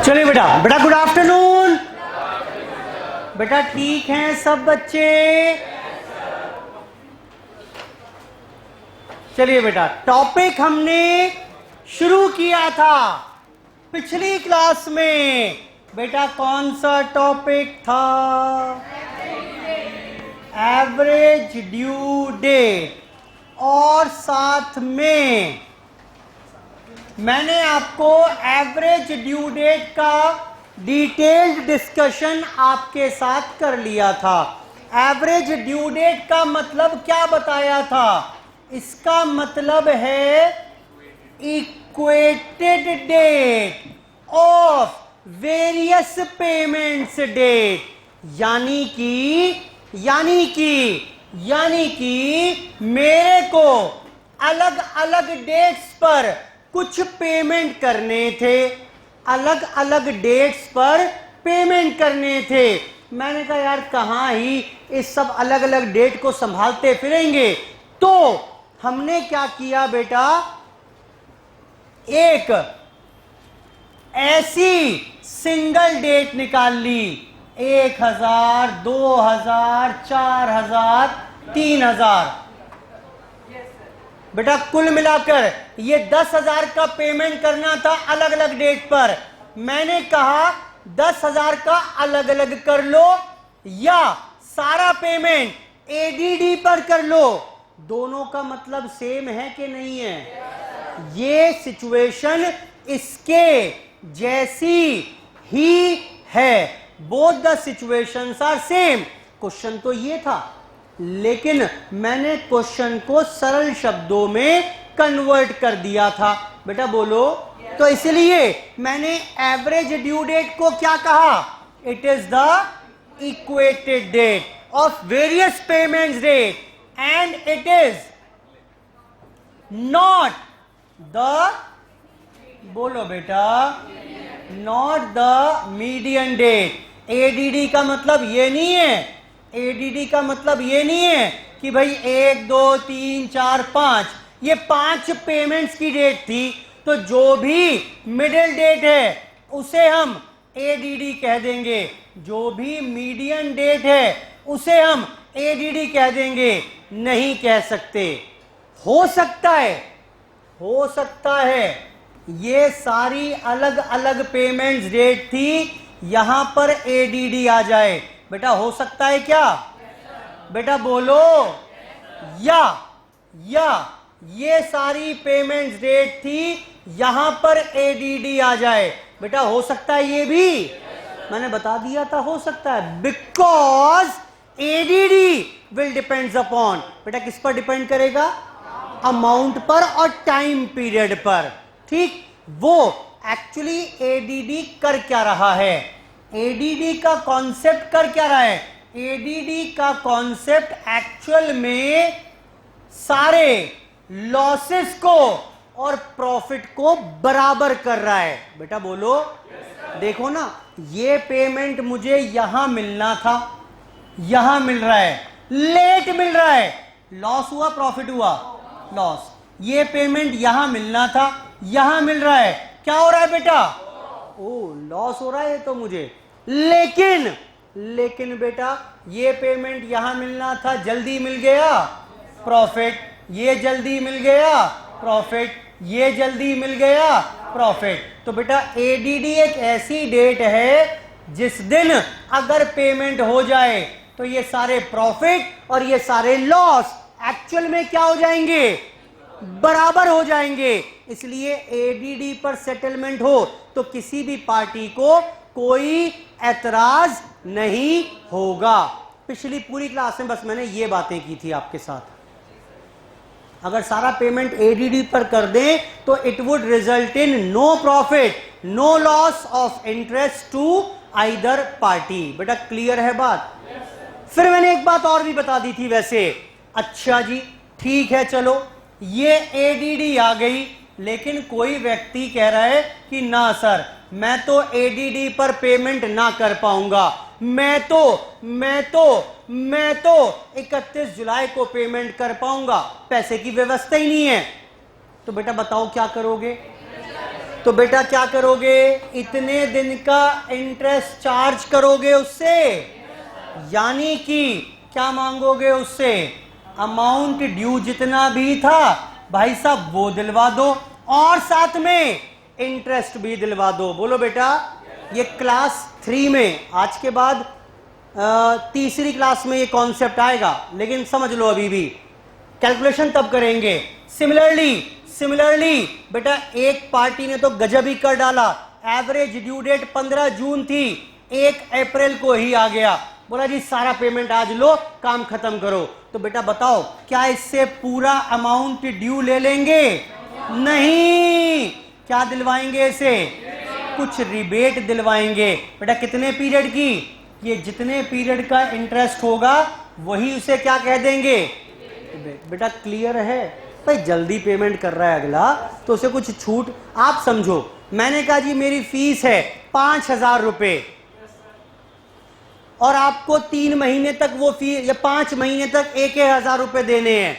चलिए बेटा, बेटा गुड आफ्टरनून। बेटा ठीक हैं सब बच्चे? चलिए बेटा, टॉपिक हमने शुरू किया था पिछली क्लास में। बेटा कौन सा टॉपिक था? Average due date. और साथ में मैंने आपको एवरेज ड्यू डेट का डिटेल्ड डिस्कशन आपके साथ कर लिया था। एवरेज ड्यू डेट का मतलब क्या बताया था? इसका मतलब है equated date of various payments date, यानी कि मेरे को अलग अलग डेट्स पर कुछ पेमेंट करने थे, अलग अलग डेट्स पर पेमेंट करने थे। मैंने कहा यार कहाँ ही इस सब अलग अलग डेट को संभालते फिरेंगे, तो हमने क्या किया बेटा, एक ऐसी सिंगल डेट निकाल ली, 1000, 2000, 4000, 3000। बेटा कुल मिलाकर ये 10,000 का पेमेंट करना था अलग अलग डेट पर। मैंने कहा 10,000 का अलग अलग कर लो या सारा पेमेंट एडीडी पर कर लो। दोनों का मतलब सेम है कि नहीं है? ये सिचुएशन इसके जैसी ही है। Both the situations are same. Question तो ये था, लेकिन मैंने क्वेश्चन को सरल शब्दों में कन्वर्ट कर दिया था। बेटा बोलो। तो इसलिए मैंने एवरेज ड्यू डेट को क्या कहा? It is the equated date of various payments date and it is not the, बोलो बेटा, not the median date. ADD का मतलब ये नहीं है, एडीडी का मतलब ये नहीं है कि भाई 1, 2, 3, 4, 5 ये 5 पेमेंट्स की डेट थी, तो जो भी मिडिल डेट है उसे हम एडीडी कह देंगे, जो भी मीडियन डेट है उसे हम एडीडी कह देंगे। नहीं कह सकते। हो सकता है ये सारी अलग अलग पेमेंट्स डेट थी, यहां पर एडीडी आ जाए। बेटा हो सकता है क्या? बेटा बोलो। या ये सारी पेमेंट्स डेट थी, यहां पर एडीडी आ जाए। बेटा हो सकता है ये भी? मैंने बता दिया था हो सकता है, because ADD will depends upon, बेटा किस पर डिपेंड करेगा? अमाउंट पर और टाइम पीरियड पर। ठीक, वो एक्चुअली एडीडी कर क्या रहा है? एडीडी का कॉन्सेप्ट कर क्या रहा है? एडीडी का कॉन्सेप्ट एक्चुअल में सारे लॉसेस को और प्रॉफिट को बराबर कर रहा है। बेटा बोलो। देखो ना, ये पेमेंट मुझे यहां मिलना था, यहां मिल रहा है, लेट मिल रहा है। लॉस हुआ प्रॉफिट हुआ? लॉस। ये पेमेंट यहां मिलना था, यहां मिल रहा है, क्या हो रहा है बेटा? ओ लॉस हो रहा है तो मुझे। लेकिन बेटा ये पेमेंट यहां मिलना था, जल्दी मिल गया, प्रॉफिट। ये जल्दी मिल गया, प्रॉफिट। ये जल्दी मिल गया, प्रॉफिट। तो बेटा एडीडी एक ऐसी डेट है जिस दिन अगर पेमेंट हो जाए तो ये सारे प्रॉफिट और ये सारे लॉस एक्चुअल में क्या हो जाएंगे? बराबर हो जाएंगे। इसलिए एडीडी पर सेटलमेंट हो तो किसी भी पार्टी को कोई एतराज नहीं होगा। पिछली पूरी क्लास में बस मैंने ये बातें की थी आपके साथ। अगर सारा पेमेंट एडीडी पर कर दें तो it would result in no profit, no loss of interest to either party. बेटा क्लियर है बात? फिर मैंने एक बात और भी बता दी थी वैसे। अच्छा जी ठीक है, चलो ये एडीडी आ गई, लेकिन कोई व्यक्ति कह रहा है कि ना सर मैं तो एडीडी पर पेमेंट ना कर पाऊंगा, मैं तो 31 जुलाई को पेमेंट कर पाऊंगा, पैसे की व्यवस्था ही नहीं है। तो बेटा बताओ क्या करोगे? तो बेटा क्या करोगे, इतने दिन का इंटरेस्ट चार्ज करोगे उससे, यानी कि क्या मांगोगे उससे, अमाउंट ड्यू जितना भी था भाई साहब वो दिलवा दो, और साथ में इंटरेस्ट भी दिलवा दो। बोलो बेटा, ये क्लास 3 में, आज के बाद तीसरी क्लास में ये कॉन्सेप्ट आएगा, लेकिन समझ लो अभी भी कैलकुलेशन तब करेंगे। सिमिलरली बेटा एक पार्टी ने तो गजब ही कर डाला, एवरेज ड्यू डेट 15 जून थी, 1 अप्रैल को ही आ गया, बोला जी सारा पेमेंट आज लो, काम खत्म करो। तो बेटा बताओ क्या इससे पूरा अमाउंट ड्यू ले लेंगे? नहीं, क्या दिलवाएंगे इसे, कुछ रिबेट दिलवाएंगे। बेटा कितने पीरियड की, ये जितने पीरियड का इंटरेस्ट होगा वही उसे क्या कह देंगे। बेटा क्लियर है भाई, जल्दी पेमेंट कर रहा है अगला तो उसे कुछ छूट। आप समझो, मैंने कहा जी मेरी फीस है 5,000 रुपए, और आपको 3 महीने तक वो फीस या 5 महीने तक 1,000 रुपए देने हैं।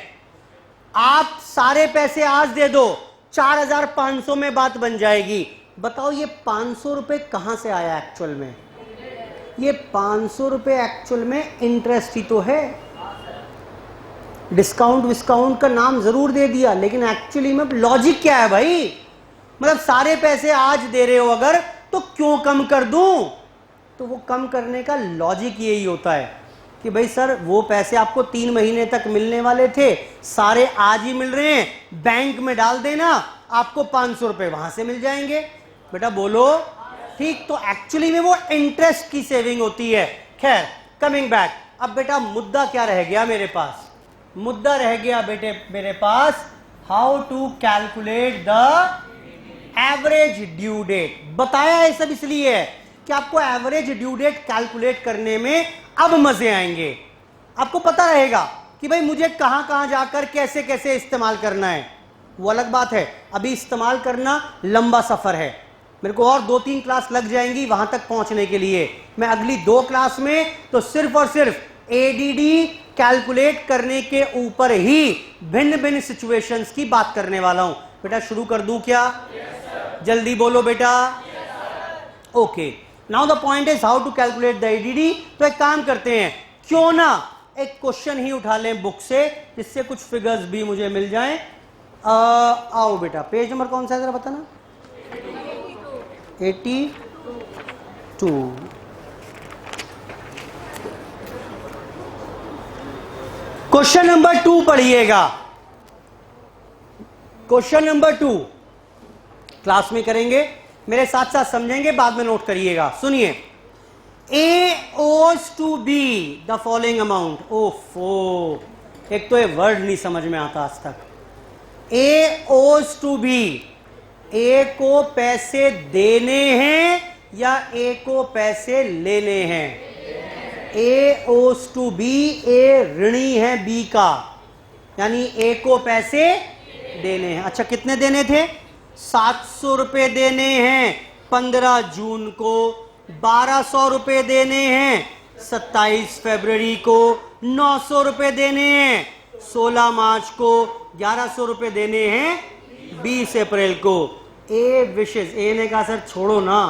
आप सारे पैसे आज दे दो, 4,500 में बात बन जाएगी। बताओ ये 500 रुपए कहां से आया एक्चुअल में? ये 500 रुपए एक्चुअल में इंटरेस्ट ही तो है। डिस्काउंट विस्काउंट का नाम जरूर दे दिया, लेकिन एक्चुअली में लॉजिक क्या है भाई, मतलब सारे पैसे आज दे रहे हो अगर, तो क्यों कम कर दूं? तो वो कम करने का लॉजिक यही होता है कि भाई सर वो पैसे आपको 3 महीने तक मिलने वाले थे, सारे आज ही मिल रहे हैं, बैंक में डाल देना, आपको 500 रुपए वहां से मिल जाएंगे। बेटा बोलो ठीक, तो एक्चुअली में वो इंटरेस्ट की सेविंग होती है। खैर कमिंग बैक, अब बेटा मुद्दा क्या रह गया मेरे पास, मुद्दा रह गया बेटे मेरे पास, how to calculate the average due date. बताया है सब इसलिए है कि आपको एवरेज ड्यू डेट कैलकुलेट करने में अब मजे आएंगे। आपको पता रहेगा कि भाई मुझे कहां कहां जाकर कैसे कैसे इस्तेमाल करना है। वो अलग बात है, अभी इस्तेमाल करना लंबा सफर है, मेरे को और 2-3 क्लास लग जाएंगी वहां तक पहुंचने के लिए। मैं अगली 2 क्लास में तो सिर्फ और सिर्फ एडीडी कैलकुलेट करने के ऊपर ही भिन्न भिन्न सिचुएशंस की बात करने वाला हूं। बेटा शुरू कर दूं क्या? जल्दी बोलो बेटा। Okay, now the point is how to calculate the ADD. तो एक काम करते हैं, क्यों ना एक क्वेश्चन ही उठा लें बुक से, जिससे कुछ फिगर्स भी मुझे मिल जाएं। आओ बेटा, पेज नंबर कौन सा है जरा बताना। 82। क्वेश्चन नंबर 2 पढ़िएगा। क्वेश्चन नंबर 2 क्लास में करेंगे, मेरे साथ साथ समझेंगे, बाद में नोट करिएगा। सुनिए, A owes to B the following amount। ओफो, एक तो ये वर्ड नहीं समझ में आता आज तक। A owes to B, A को पैसे देने हैं या A को पैसे लेने हैं? A owes to B, A ऋणी है B का, यानी A को पैसे देने हैं। अच्छा कितने देने थे? 700 रुपए देने हैं 15 जून को, 1200 रुपए देने हैं 27 फरवरी को, 900 रुपए देने हैं 16 मार्च को, 1100 रुपए देने हैं 20 अप्रैल को। ए विशेष, ए ने कहा सर छोड़ो ना,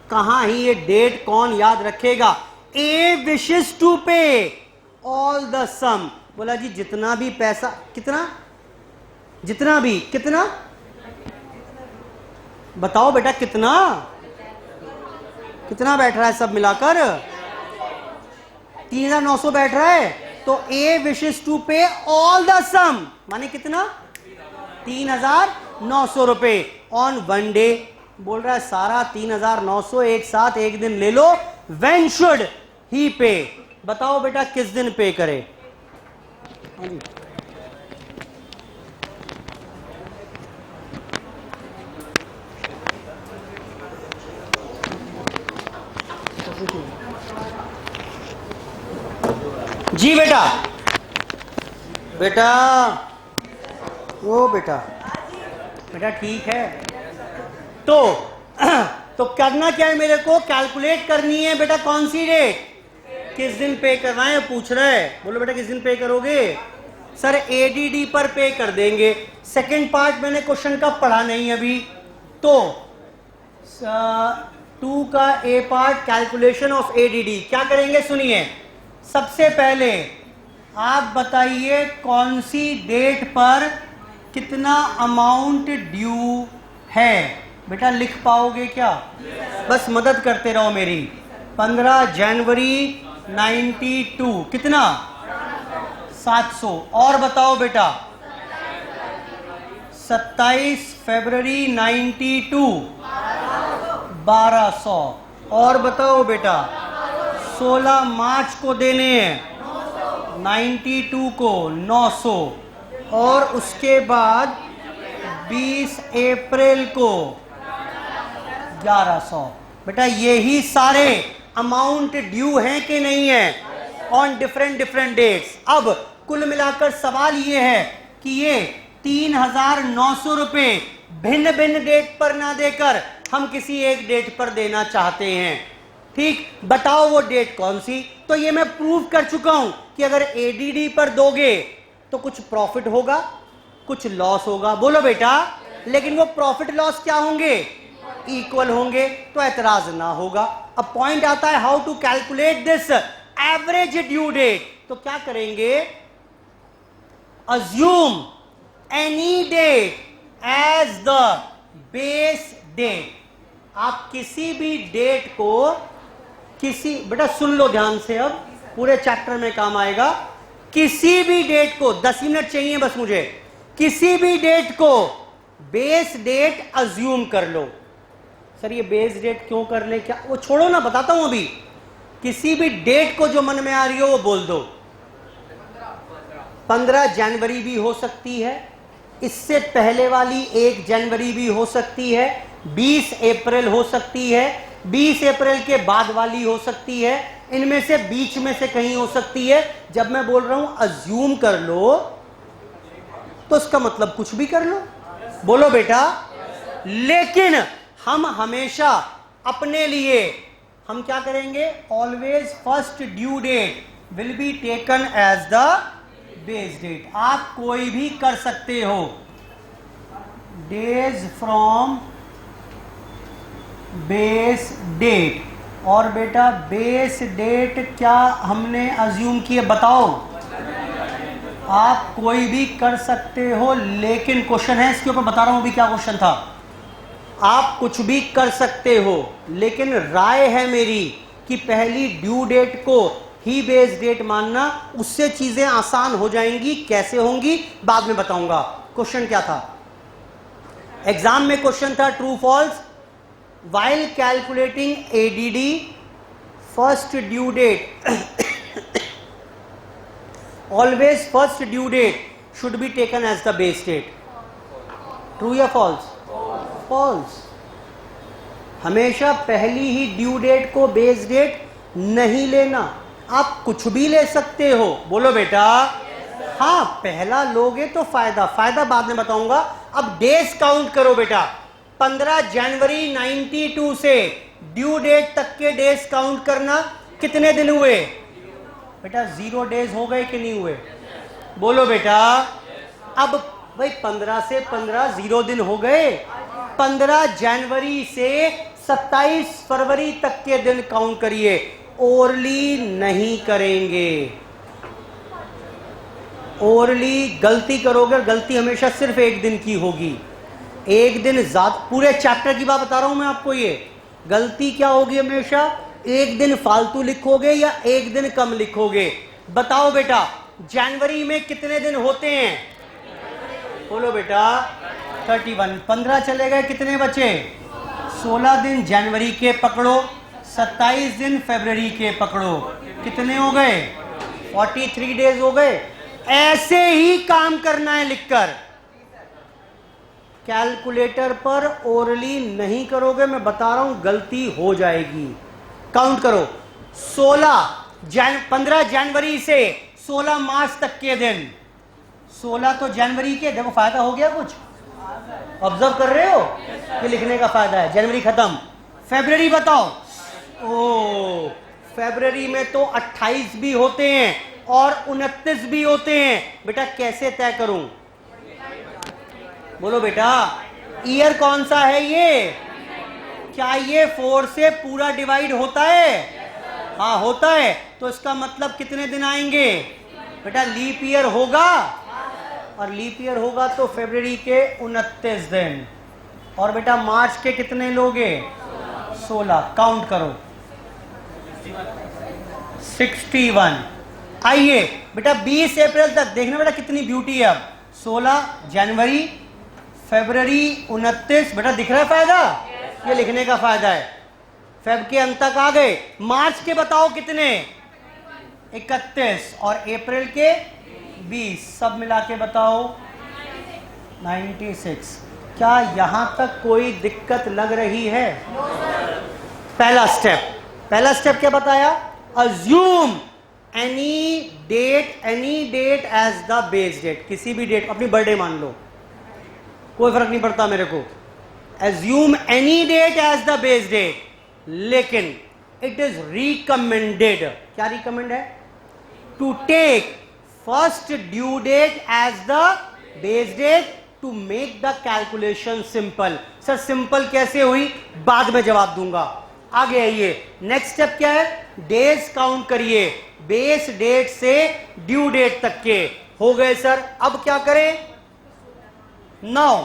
कहां ही ये डेट कौन याद रखेगा। ए विशेष टू पे ऑल द सम। बोला जी जितना भी पैसा, कितना, जितना भी, कितना बताओ बेटा, कितना कितना बैठ रहा है सब मिलाकर? 3,900 बैठ रहा है। तो ए विशेष टू पे ऑल द सम माने कितना? 3,900 रुपए ऑन वन डे। बोल रहा है सारा 3,900 एक साथ एक दिन ले लो। व्हेन शुड ही पे? बताओ बेटा किस दिन पे करे? जी बेटा, बेटा वो बेटा, बेटा ठीक है। तो करना क्या है मेरे को? कैलकुलेट करनी है बेटा कौन सी डेट, किस दिन पे करवाएं पूछ रहा है। बोलो बेटा किस दिन पे करोगे? सर एडीडी पर पे कर देंगे। सेकंड पार्ट मैंने क्वेश्चन का पढ़ा नहीं अभी, तो 2 का ए पार्ट कैलकुलेशन ऑफ एडीडी क्या करेंगे सुनिए। सबसे पहले आप बताइए कौन सी डेट पर कितना अमाउंट ड्यू है। बेटा लिख पाओगे क्या? बस मदद करते रहो मेरी। 15 जनवरी 92 कितना? 700। और बताओ बेटा 27 फरवरी 92 1200। और बताओ बेटा 16 मार्च को देने हैं 92 को 900। और उसके बाद 20 अप्रैल को 1100। बेटा यही सारे अमाउंट ड्यू हैं कि नहीं है ऑन डिफरेंट डेट्स। अब कुल मिलाकर सवाल ये है कि ये 3900 रुपए भिन्न भिन्न डेट पर ना देकर हम किसी एक डेट पर देना चाहते हैं। ठीक, बताओ वो डेट कौन सी? तो ये मैं प्रूव कर चुका हूं कि अगर एडीडी पर दोगे तो कुछ प्रॉफिट होगा कुछ लॉस होगा। बोलो बेटा, लेकिन वो प्रॉफिट लॉस क्या होंगे? इक्वल होंगे, तो एतराज ना होगा। अब पॉइंट आता है how to calculate this average due date. तो क्या करेंगे? Assume any date as the base date. आप किसी भी डेट को बेटा सुन लो ध्यान से, अब पूरे चैप्टर में काम आएगा। किसी भी डेट को 10 मिनट चाहिए बस मुझे। किसी भी डेट को बेस डेट अज्यूम कर लो। सर ये बेस डेट क्यों कर ले? क्या वो छोड़ो ना, बताता हूं अभी। किसी भी डेट को जो मन में आ रही हो वो बोल दो। 15 जनवरी भी हो सकती है, इससे पहले वाली 1 जनवरी भी हो सकती है, 20 अप्रैल हो सकती है, 20 अप्रैल के बाद वाली हो सकती है, इनमें से बीच में से कहीं हो सकती है। जब मैं बोल रहा हूं अज्यूम कर लो तो इसका मतलब कुछ भी कर लो। बोलो बेटा, लेकिन हम हमेशा अपने लिए हम क्या करेंगे? Always first due date will be taken as the base date. आप कोई भी कर सकते हो डेज फ्रॉम बेस डेट। और बेटा बेस डेट क्या हमने अज्यूम किए? बताओ। आप कोई भी कर सकते हो, लेकिन क्वेश्चन है इसके ऊपर, बता रहा हूं अभी क्या क्वेश्चन था। आप कुछ भी कर सकते हो, लेकिन राय है मेरी कि पहली ड्यू डेट को ही बेस डेट मानना, उससे चीजें आसान हो जाएंगी। कैसे होंगी बाद में बताऊंगा। क्वेश्चन क्या था? एग्जाम में क्वेश्चन था true false. While calculating ADD, first due date always first due date should be taken as the base date. True या false? False. हमेशा पहली ही ड्यू डेट को बेस डेट नहीं लेना। आप कुछ भी ले सकते हो। बोलो बेटा। हाँ, पहला लोगे तो फायदा बाद में बताऊंगा। अब डेज काउंट करो बेटा। 15 जनवरी 92 से ड्यू डेट तक के डेज काउंट करना। कितने दिन हुए बेटा? 0 डेज हो गए कि नहीं हुए? बोलो बेटा। अब भाई 15 से 15 0 दिन हो गए। 15 जनवरी से 27 फरवरी तक के दिन काउंट करिए। ओरली नहीं करेंगे। ओरली गलती करोगे, गलती हमेशा सिर्फ एक दिन की होगी। एक दिन ज्यादा, पूरे चैप्टर की बात बता रहा हूं मैं आपको। ये गलती क्या होगी? हमेशा एक दिन फालतू लिखोगे या एक दिन कम लिखोगे। बताओ बेटा, जनवरी में कितने दिन होते हैं? बोलो बेटा 31। 15 चले गए, कितने बचे? 16 दिन जनवरी के पकड़ो, 27 दिन फरवरी के पकड़ो, कितने हो गए? 43 डेज हो गए। ऐसे ही काम करना है लिखकर। कैलकुलेटर पर ओरली नहीं करोगे, मैं बता रहा हूं गलती हो जाएगी। काउंट करो। 15 जनवरी से 16 मार्च तक के दिन। 16 तो जनवरी के, देखो फायदा हो गया कुछ? ऑब्जर्व कर रहे हो? ये लिखने का फायदा है। जनवरी खत्म। फरवरी बताओ। ओ, फरवरी में तो 28 भी होते हैं और 29 भी होते हैं। बेटा कैसे तय करूं? बोलो बेटा। ईयर कौन सा है ये? क्या ये 4 से पूरा डिवाइड होता है? हाँ होता है। तो इसका मतलब कितने दिन आएंगे बेटा? लीप ईयर होगा, और लीप ईयर होगा तो फरवरी के 29 दिन, और बेटा मार्च के कितने लोगे? 16। काउंट करो 61। आइए बेटा 20 अप्रैल तक देखना बेटा कितनी ब्यूटी है। अब 16 जनवरी, फरवरी 29, बेटा दिख रहा है फायदा? ये लिखने का फायदा है। फेब के अंत तक आ गए। मार्च के बताओ कितने? 31, और अप्रैल के 20, सब मिला के बताओ 96। क्या यहां तक कोई दिक्कत लग रही है? पहला स्टेप क्या बताया? Assume any date as the base date. किसी भी डेट, अपनी बर्थडे मान लो, कोई फर्क नहीं पड़ता मेरे को। Assume any date as the base date, लेकिन इट इज रिकमेंडेड, क्या रिकमेंड है? To take first due date as the base date to make the calculation simple. Sir simple कैसे हुई? बाद में जवाब दूंगा। आगे आइए, नेक्स्ट स्टेप क्या है? डेज काउंट करिए, बेस डेट से ड्यू डेट तक के हो गए सर। अब क्या करें? Now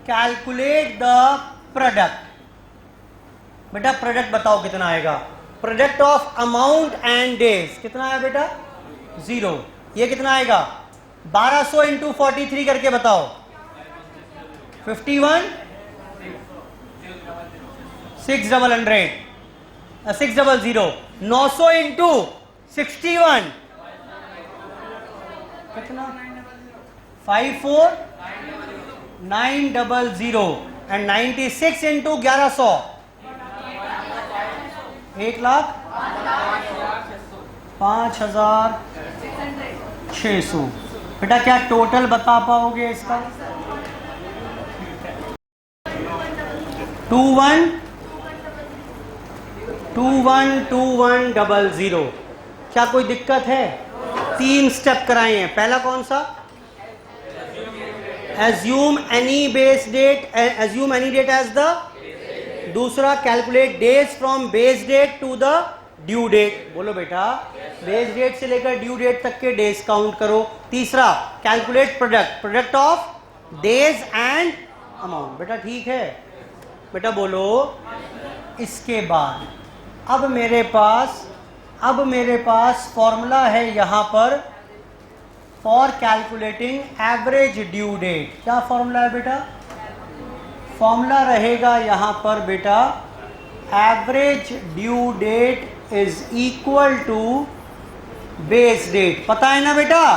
calculate the product. बेटा प्रोडक्ट बताओ कितना आएगा? Product of amount and days कितना है बेटा? 0। ये कितना आएगा? 1200 इंटू 43 करके बताओ। 51 600 600। 900 इंटू 61 कितना? 54900। And 96 into 1100 1,05,600। बेटा क्या टोटल बता पाओगे इसका? 212100। क्या कोई दिक्कत है? 3 स्टेप कराए हैं। पहला कौन सा? Assume any date as the. दूसरा calculate days from base date to the due date. बोलो बेटा बेस डेट से लेकर ड्यू डेट तक के डेज काउंट करो। तीसरा calculate product of days and amount. बेटा ठीक है? बेटा बोलो। इसके बाद अब मेरे पास फॉर्मूला है यहां पर for calculating average due date. क्या फॉर्मूला है बेटा? फॉर्मूला रहेगा यहां पर बेटा average due date is equal to base date, पता है ना बेटा,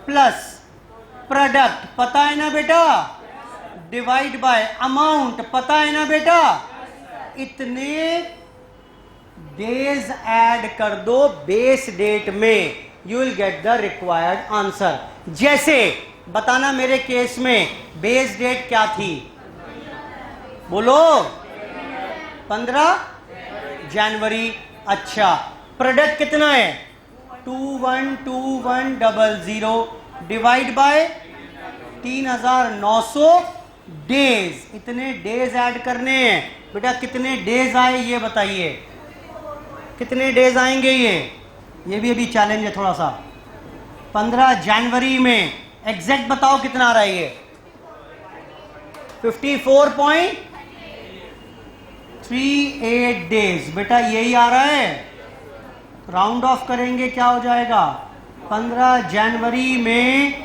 प्लस प्रोडक्ट, पता है ना बेटा, डिवाइड बाय अमाउंट, पता है ना बेटा। इतने डेज ऐड कर दो बेस डेट में, you will get the required answer. जैसे बताना मेरे केस में बेस डेट क्या थी? बोलो 15 जनवरी। अच्छा प्रोडक्ट कितना है? 212100 डिवाइड बाय 3900 डेज। इतने डेज ऐड करने हैं बेटा। कितने डेज आए ये बताइए, कितने डेज आएंगे ये भी अभी चैलेंज है थोड़ा सा। 15 जनवरी में एग्जैक्ट बताओ कितना आ रहा है ये? 54.38 डेज। बेटा यही आ रहा है, राउंड ऑफ करेंगे क्या हो जाएगा? 15 जनवरी में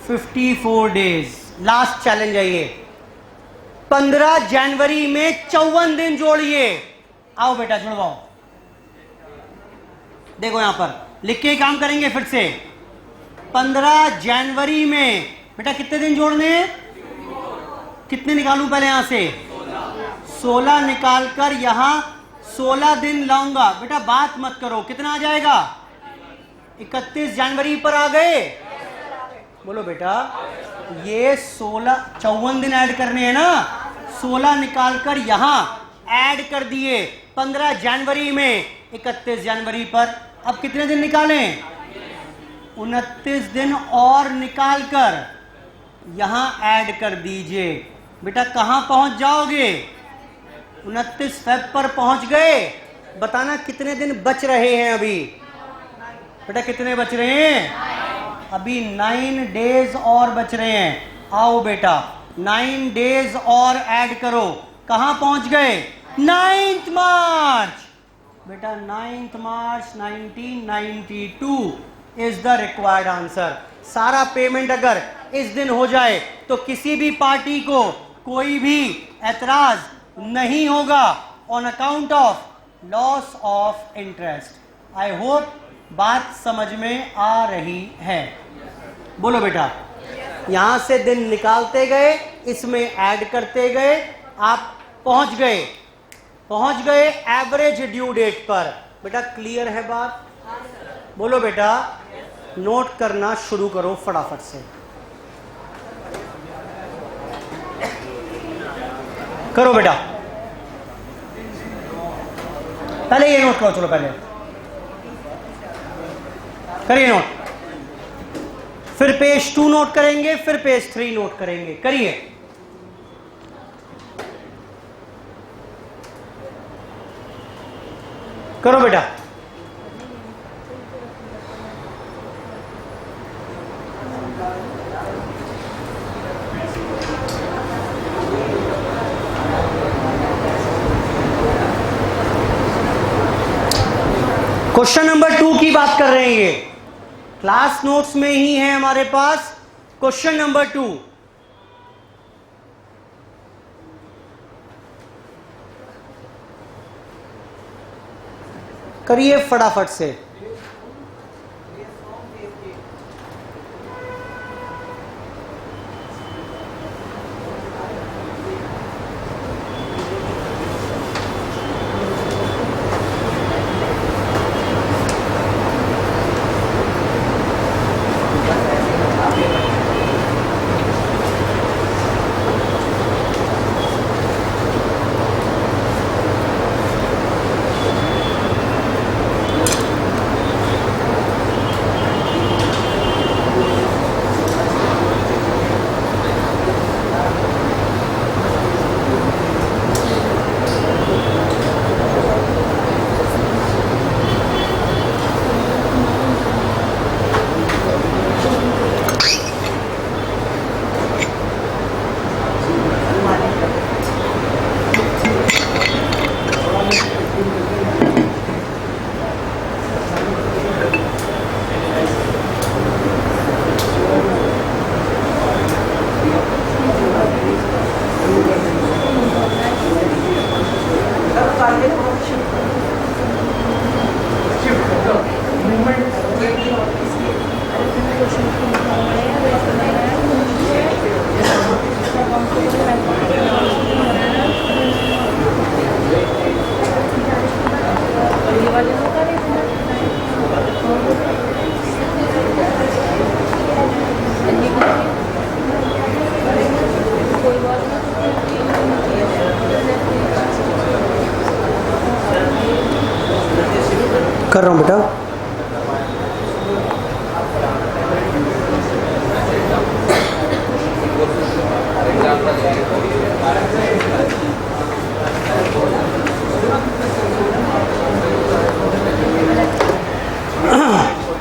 54 डेज। लास्ट चैलेंज है ये। 15 जनवरी में 54 दिन जोड़िए। आओ बेटा जुड़वाओ। देखो यहां पर लिख के काम करेंगे फिर से। 15 जनवरी में बेटा कितने दिन जोड़ने हैं? कितने निकालूं पहले यहां से? 16 निकालकर यहां 16 दिन लाऊंगा। बेटा बात मत करो, कितना आ जाएगा? 31 जनवरी पर आ गए। बोलो बेटा ये 54 दिन ऐड करने हैं ना, 16 निकालकर यहां ऐड कर दिए 15 जनवरी में 31 जनवरी पर। अब कितने दिन निकालें? 29 दिन और निकालकर यहां ऐड कर दीजिए। बेटा कहां पहुंच जाओगे? 29 फेब पर पहुंच गए। बताना कितने दिन बच रहे हैं अभी? बेटा कितने बच रहे हैं? अभी 9 डेज और बच रहे हैं। आओ बेटा 9 डेज और ऐड करो। कहां पहुंच गए? 9th मार्च। बेटा 9th March 1992 is the required answer. सारा पेमेंट अगर इस दिन हो जाए तो किसी भी पार्टी को कोई भी एतराज नहीं होगा on account of loss of interest. I hope बात समझ में आ रही है। बोलो बेटा। यहां से दिन निकालते गए, इसमें ऐड करते गए, आप पहुंच गए एवरेज ड्यू डेट पर। बेटा क्लियर है बात? बोलो बेटा। नोट करना शुरू करो फटाफट से। करो बेटा। पहले ये नोट करो। चलो पहले करिए नोट, फिर पेज 2 नोट करेंगे, फिर पेज 3 नोट करेंगे। करिए। करो बेटा। क्वेश्चन नंबर 2 की बात कर रहे हैं। ये क्लास नोट्स में ही है हमारे पास। Question number 2। करिए फटाफट से। कर रहा हूं बेटा।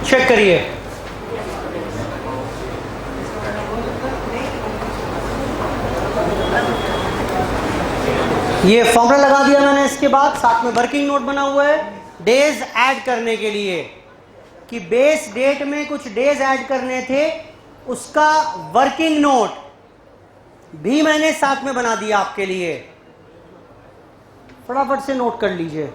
चेक करिए। ये फॉर्मूला लगा दिया मैंने। इसके बाद साथ में वर्किंग नोट बना हुआ है डेज ऐड करने के लिए, कि बेस डेट में कुछ डेज ऐड करने थे, उसका वर्किंग नोट भी मैंने साथ में बना दिया आपके लिए। फटाफट से नोट कर लीजिए।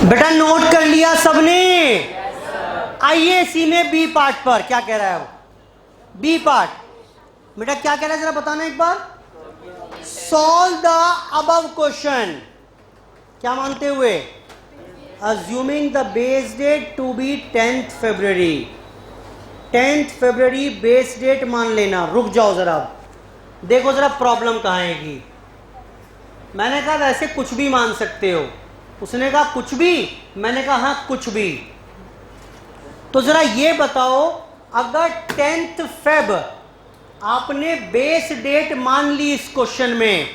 बेटा नोट कर लिया सबने? आइए सी में बी पार्ट पर क्या कह रहा है वो। बी पार्ट बेटा क्या कह रहा है जरा बताना एक बार। Solve the above question. क्या मानते हुए? Assuming the base date to be 10th February। 10th February base date मान लेना। रुक जाओ जरा, देखो जरा प्रॉब्लम कहाँ आएगी। मैंने कहा वैसे कुछ भी मान सकते हो, उसने कहा कुछ भी, मैंने कहा हाँ कुछ भी। तो जरा ये बताओ, अगर 10th Feb आपने बेस डेट मान ली इस क्वेश्चन में,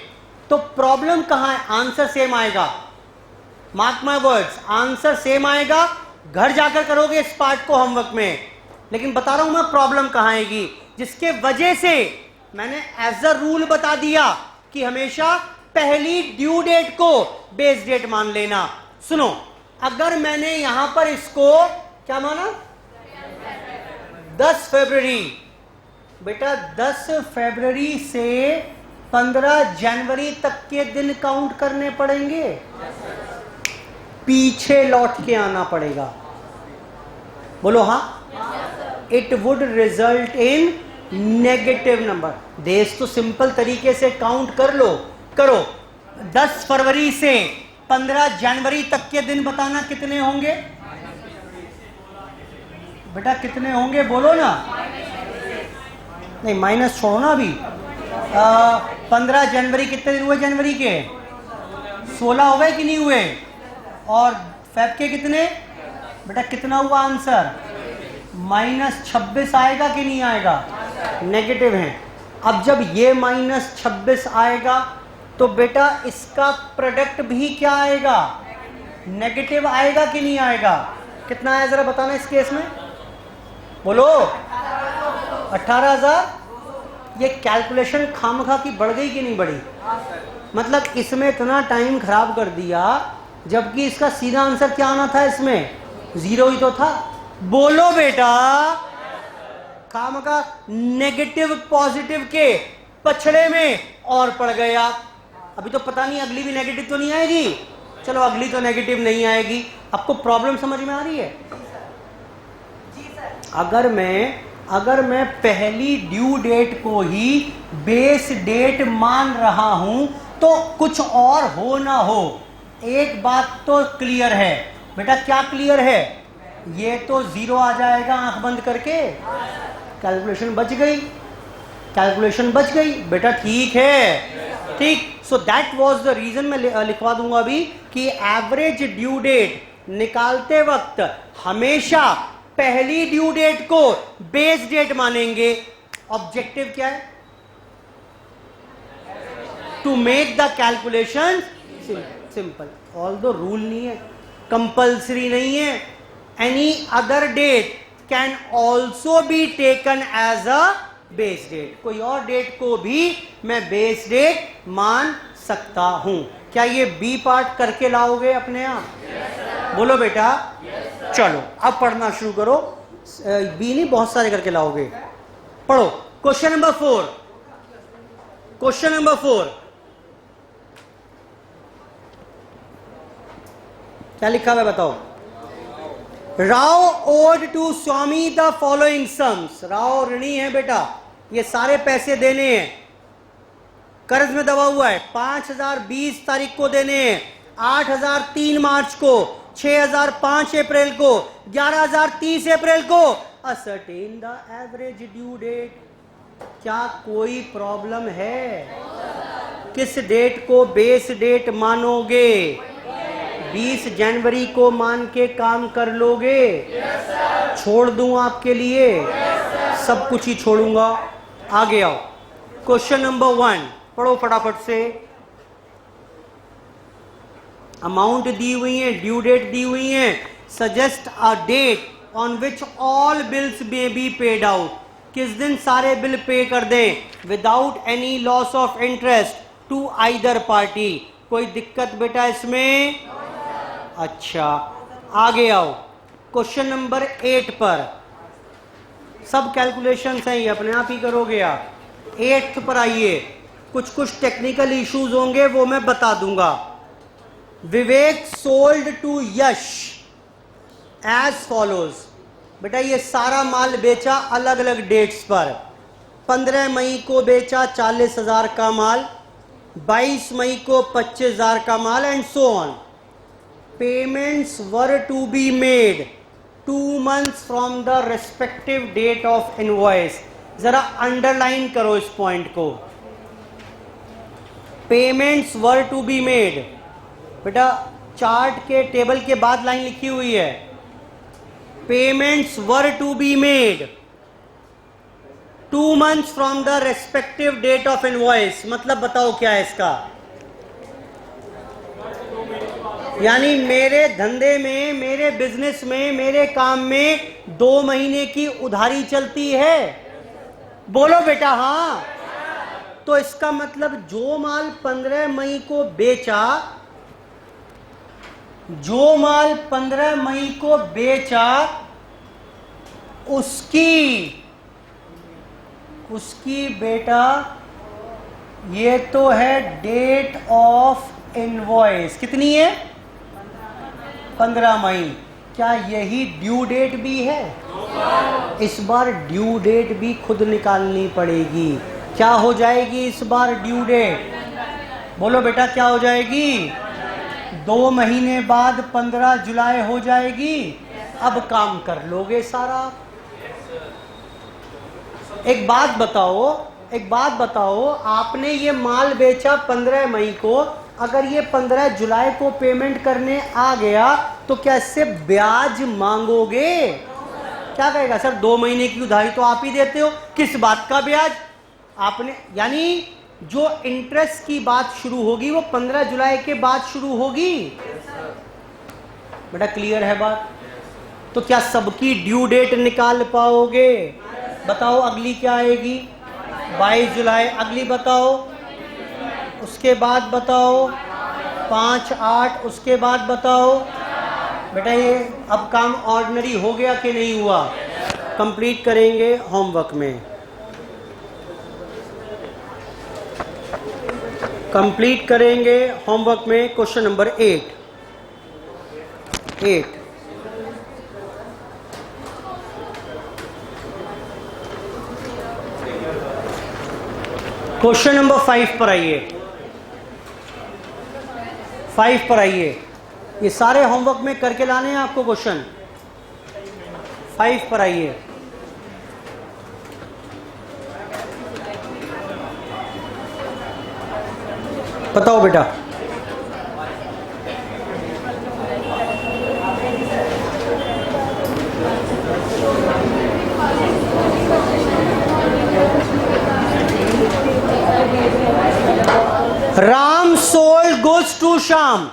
तो प्रॉब्लम कहाँ है? आंसर सेम आएगा। Mark my words, answer same आएगा। घर जाकर करोगे इस पार्ट को होमवर्क में, लेकिन बता रहा हूं मैं प्रॉब्लम कहां आएगी, जिसके वजह से मैंने एज अ रूल बता दिया कि हमेशा पहली ड्यू डेट को बेस डेट मान लेना। सुनो, अगर मैंने यहां पर इसको क्या माना? 10 फरवरी। बेटा 10 फरवरी से 15 जनवरी तक के दिन काउंट करने पड़ेंगे, पीछे लौट के आना पड़ेगा। बोलो हाँ। It would result in negative number. देश तो सिंपल तरीके से काउंट कर लो, करो। 10 फरवरी से 15 जनवरी तक के दिन बताना कितने होंगे? बेटा कितने होंगे बोलो ना। नहीं माइनस छोड़ो ना अभी। 15 जनवरी कितने दिन हुए जनवरी के? 16 हो गए कि नहीं हुए? और फेब के कितने? बेटा कितना हुआ आंसर? -26 आएगा कि नहीं आएगा? नेगेटिव है। अब जब ये -26 आएगा तो बेटा इसका प्रोडक्ट भी क्या आएगा? नेगेटिव आएगा कि नहीं आएगा? कितना आया जरा बताना इस केस में, बोलो। 18,000। ये कैलकुलेशन खामखा की बढ़ गई कि नहीं बढ़ी? मतलब इसमें इतना टाइम खराब कर दिया, जबकि इसका सीधा आंसर क्या आना था? इसमें 0 ही तो था। बोलो बेटा, खामखा नेगेटिव पॉजिटिव के पछड़े में और पड़ गए आप। अभी तो पता नहीं अगली भी नेगेटिव तो नहीं आएगी। चलो अगली तो नेगेटिव नहीं आएगी। आपको प्रॉब्लम समझ में आ रही है? अगर मैं पहली ड्यू डेट को ही बेस डेट मान रहा हूं तो कुछ और हो ना हो, एक बात तो क्लियर है। बेटा क्या क्लियर है? ये तो 0 आ जाएगा आंख बंद करके। कैलकुलेशन बच गई, कैलकुलेशन बच गई। बेटा ठीक है, ठीक। So that was the reason. मैं लिखवा दूंगा अभी कि एवरेज ड्यू डेट निकालते वक्त हमेशा पहली ड्यू डेट को बेस डेट मानेंगे। ऑब्जेक्टिव क्या है? To make the calculation simple. Although rule नहीं है, कंपल्सरी नहीं है। Any other date can also be taken as a base date. कोई और डेट को भी मैं बेस डेट मान सकता हूं। क्या ये बी पार्ट करके लाओगे अपने आप? बोलो बेटा। चलो अब पढ़ना शुरू करो। बी नहीं, बहुत सारे करके लाओगे। पढ़ो क्वेश्चन नंबर 4। क्वेश्चन नंबर 4 क्या लिखा हुआ है बताओ। Rao owed to Swami the following sums. Rao ऋणी है बेटा, ये सारे पैसे देने हैं, कर्ज में दबा हुआ है। 5,000 20 तारीख को देने हैं, 8,000 3 मार्च को, 6,000 5 अप्रैल को, 11,000 30 अप्रैल को। Ascertain the average due date. क्या कोई प्रॉब्लम है? किस डेट को बेस डेट मानोगे? 20 जनवरी को मान के काम कर लोगे? छोड़ दूं आपके लिए? सब कुछ ही छोड़ूंगा। आगे आओ। क्वेश्चन नंबर 1 पढ़ो फटाफट से। अमाउंट दी हुई है, ड्यू डेट दी हुई है। Suggest a date on which all bills may be paid out. किस दिन सारे बिल पे कर दें without any loss of interest to either party. कोई दिक्कत बेटा इसमें? अच्छा आगे आओ। क्वेश्चन नंबर 8 पर सब कैलकुलेशन हैं, ये अपने आप ही करोगे आप। 8th पर आइए। कुछ टेक्निकल इश्यूज होंगे वो मैं बता दूंगा। Vivek sold to Yash as follows. बेटा ये सारा माल बेचा अलग अलग डेट्स पर। 15 मई को बेचा 40,000 का माल, 22 मई को 25,000 का माल and so on. Payments were to be made 2 months from the respective date of invoice. जरा अंडरलाइन करो इस पॉइंट को। Payments were to be made, बेटा चार्ट के टेबल के बाद लाइन लिखी हुई है, payments were to be made 2 months from the respective date of invoice. मतलब बताओ क्या है इसका? यानी मेरे धंधे में, मेरे बिजनेस में, मेरे काम में 2 महीने की उधारी चलती है। बोलो बेटा हाँ। तो इसका मतलब जो माल 15 मई को बेचा, जो माल 15 मई को बेचा उसकी बेटा ये तो है डेट ऑफ इनवॉइस। कितनी है? 15 मई। क्या यही ड्यू डेट भी है? इस बार ड्यू डेट भी खुद निकालनी पड़ेगी। क्या हो जाएगी इस बार ड्यू डेट? बोलो बेटा क्या हो जाएगी? 2 महीने बाद 15 जुलाई हो जाएगी। अब काम कर लोगे सारा। एक बात बताओ, आपने ये माल बेचा 15 मई को, अगर ये 15 जुलाई को पेमेंट करने आ गया तो क्या इससे ब्याज मांगोगे? क्या कहेगा? सर 2 महीने की उधारी तो आप ही देते हो, किस बात का ब्याज? आपने, यानी जो इंटरेस्ट की बात शुरू होगी वो 15 जुलाई के बाद शुरू होगी। बेटा क्लियर है बात? तो क्या सबकी ड्यू डेट निकाल पाओगे? बताओ अगली क्या आएगी? 22 जुलाई। अगली बताओ, उसके बाद बताओ 5/8, उसके बाद बताओ। बेटा ये अब काम ऑर्डिनरी हो गया कि नहीं हुआ? कंप्लीट करेंगे होमवर्क में। कंप्लीट करेंगे होमवर्क में क्वेश्चन नंबर 8। क्वेश्चन नंबर 5 पर आइए। 5 पर आइए। ये सारे होमवर्क में करके लाने हैं आपको क्वेश्चन। 5 पर आइए। बताओ बेटा। Ram sold goods to Shyam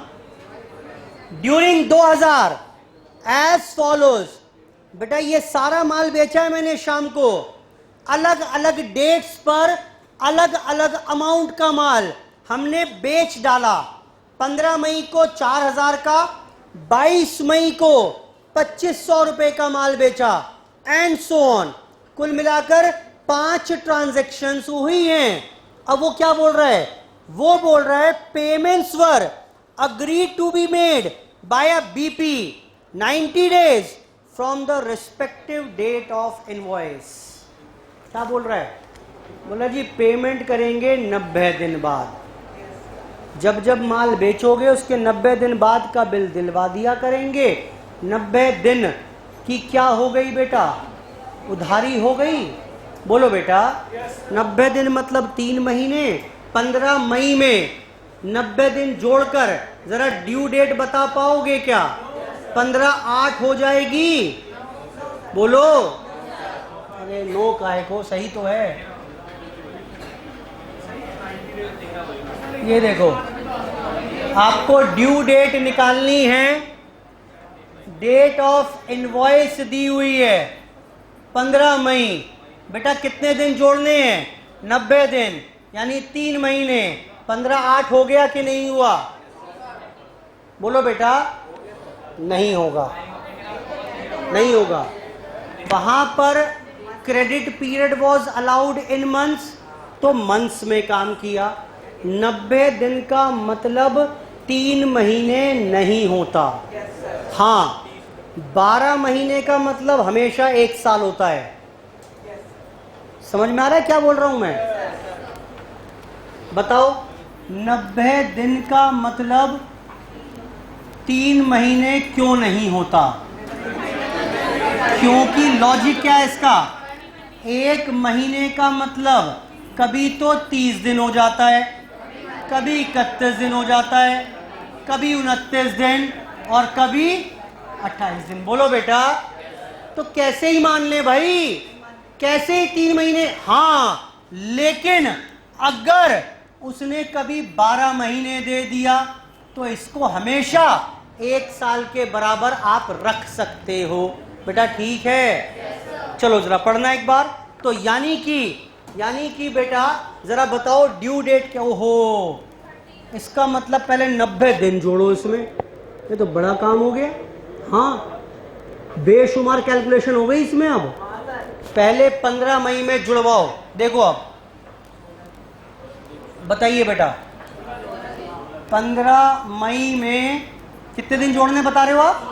during 2000 as follows। बेटा ये सारा माल बेचा है मैंने शाम को, अलग अलग डेट्स पर अलग अलग अमाउंट का माल हमने बेच डाला। 15 मई को 4000 का, 22 मई को 2500 रुपए का माल बेचा एंड सो ऑन। कुल मिलाकर 5 ट्रांजैक्शंस हुई हैं। अब वो क्या बोल रहा है? वो बोल रहा है payments were agree to be made by a BP 90 days from the respective date of invoice. क्या बोल रहा है? बोला जी पेमेंट करेंगे 90 दिन बाद। जब जब माल बेचोगे उसके 90 दिन बाद का बिल दिलवा दिया करेंगे। 90 दिन की क्या हो गई बेटा? उधारी हो गई। बोलो बेटा 90 दिन मतलब 3 महीने। 15 मई में 90 दिन जोड़कर जरा ड्यू डेट बता पाओगे क्या? 15/8 हो जाएगी। बोलो। अरे नो काहे को, सही तो है। ये देखो आपको ड्यू डेट निकालनी है। डेट ऑफ इनवॉइस दी हुई है 15 मई। बेटा कितने दिन जोड़ने हैं? 90 दिन, यानी 3 महीने। 15/8 हो गया कि नहीं हुआ? बोलो बेटा। नहीं होगा, नहीं होगा। वहां पर credit period was allowed in months, तो मंथ्स में काम किया। 90 दिन का मतलब 3 महीने नहीं होता। हाँ, 12 महीने का मतलब हमेशा 1 साल होता है। समझ में आ रहा है क्या बोल रहा हूं मैं? बताओ, 90 दिन का मतलब 3 महीने क्यों नहीं होता? क्योंकि लॉजिक क्या है इसका? 1 महीने का मतलब कभी तो 30 दिन हो जाता है, कभी 31 दिन हो जाता है, कभी 29 दिन और कभी 28 दिन। बोलो बेटा, तो कैसे ही मान ले भाई, कैसे ही 3 महीने? हाँ, लेकिन अगर उसने कभी 12 महीने दे दिया तो इसको हमेशा 1 साल के बराबर आप रख सकते हो। बेटा ठीक है? चलो जरा पढ़ना एक बार। तो यानी कि बेटा जरा बताओ ड्यू डेट क्या हो? इसका मतलब पहले 90 दिन जोड़ो इसमें, ये तो बड़ा काम हो गया। हाँ, बेशुमार कैलकुलेशन हो गई इसमें। अब पहले 15 मई में जुड़वाओ। देखो अब बताइए बेटा, 15 मई में कितने दिन जोड़ने बता रहे हो आप?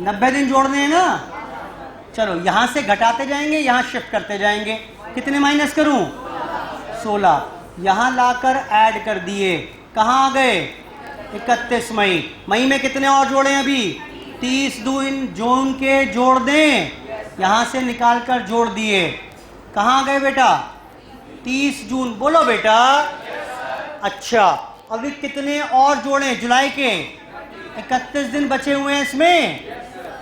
90 दिन जोड़ने हैं ना। चलो यहां से घटाते जाएंगे, यहां शिफ्ट करते जाएंगे। कितने माइनस करूं? 16। यहां लाकर ऐड कर दिए, कहां आ गए? 31 मई। मई में कितने और जोड़े अभी? 30 दिन जून के जोड़ दें, यहां से निकाल कर जोड़ दिए, कहां आ गए बेटा? 30 जून। बोलो बेटा। अच्छा, अभी कितने और जोड़े जुलाई के? 31 दिन बचे हुए हैं इसमें,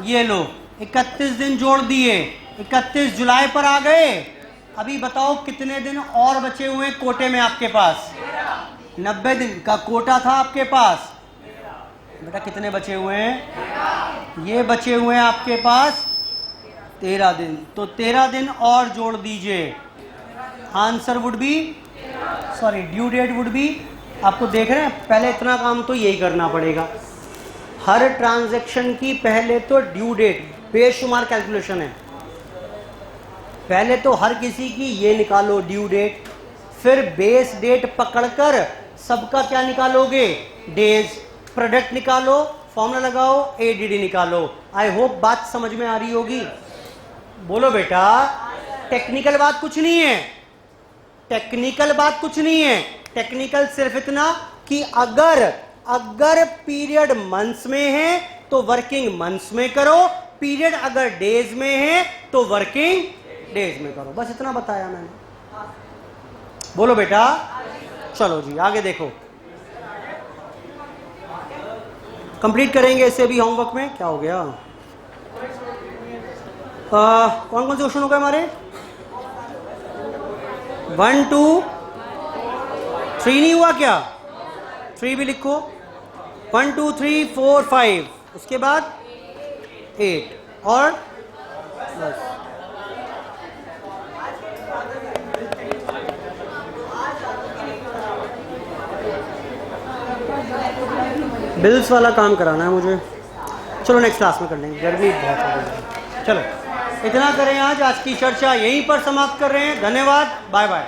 ये लो 31 दिन जोड़ दिए, 31 जुलाई पर आ गए। अभी बताओ कितने दिन और बचे हुए हैं कोटे में आपके पास? 90 दिन का कोटा था आपके पास। बेटा कितने बचे हुए हैं? ये बचे हुए हैं आपके पास 13 दिन। तो 13 दिन और जोड़ दीजिए। Answer would be, sorry due date would be, आपको देख रहे हैं पहले इतना काम तो यही करना पड़ेगा। हर ट्रांजैक्शन की पहले तो ड्यू डेट, बेशुमार कैलकुलेशन है। पहले तो हर किसी की ये निकालो ड्यू डेट, फिर बेस डेट पकड़कर सबका क्या निकालोगे? डेज। प्रोडक्ट निकालो, फॉर्मूला लगाओ, एडीडी निकालो। आई होप बात समझ में आ रही होगी। बोलो बेटा, टेक्निकल बात कुछ नहीं है, टेक्निकल बात कुछ नहीं है। टेक्निकल सिर्फ इतना कि अगर पीरियड मंथ्स में है तो वर्किंग मंथ्स में करो, पीरियड अगर डेज में है तो वर्किंग डेज में करो। बस इतना बताया मैंने। बोलो बेटा। चलो जी आगे देखो, कंप्लीट करेंगे इसे भी होमवर्क में। क्या हो गया? कौन कौन से क्वेश्चन हो गए हमारे? 1 2 3 नहीं हुआ क्या? 3 भी लिखो। 1 2 3 4 5, उसके बाद 8 और बस। बिल्स वाला काम कराना है मुझे। चलो नेक्स्ट क्लास में कर लेंगे, गर्मी बहुत हो रही है। चलो इतना करें आज की चर्चा यहीं पर समाप्त कर रहे हैं। धन्यवाद, बाय बाय।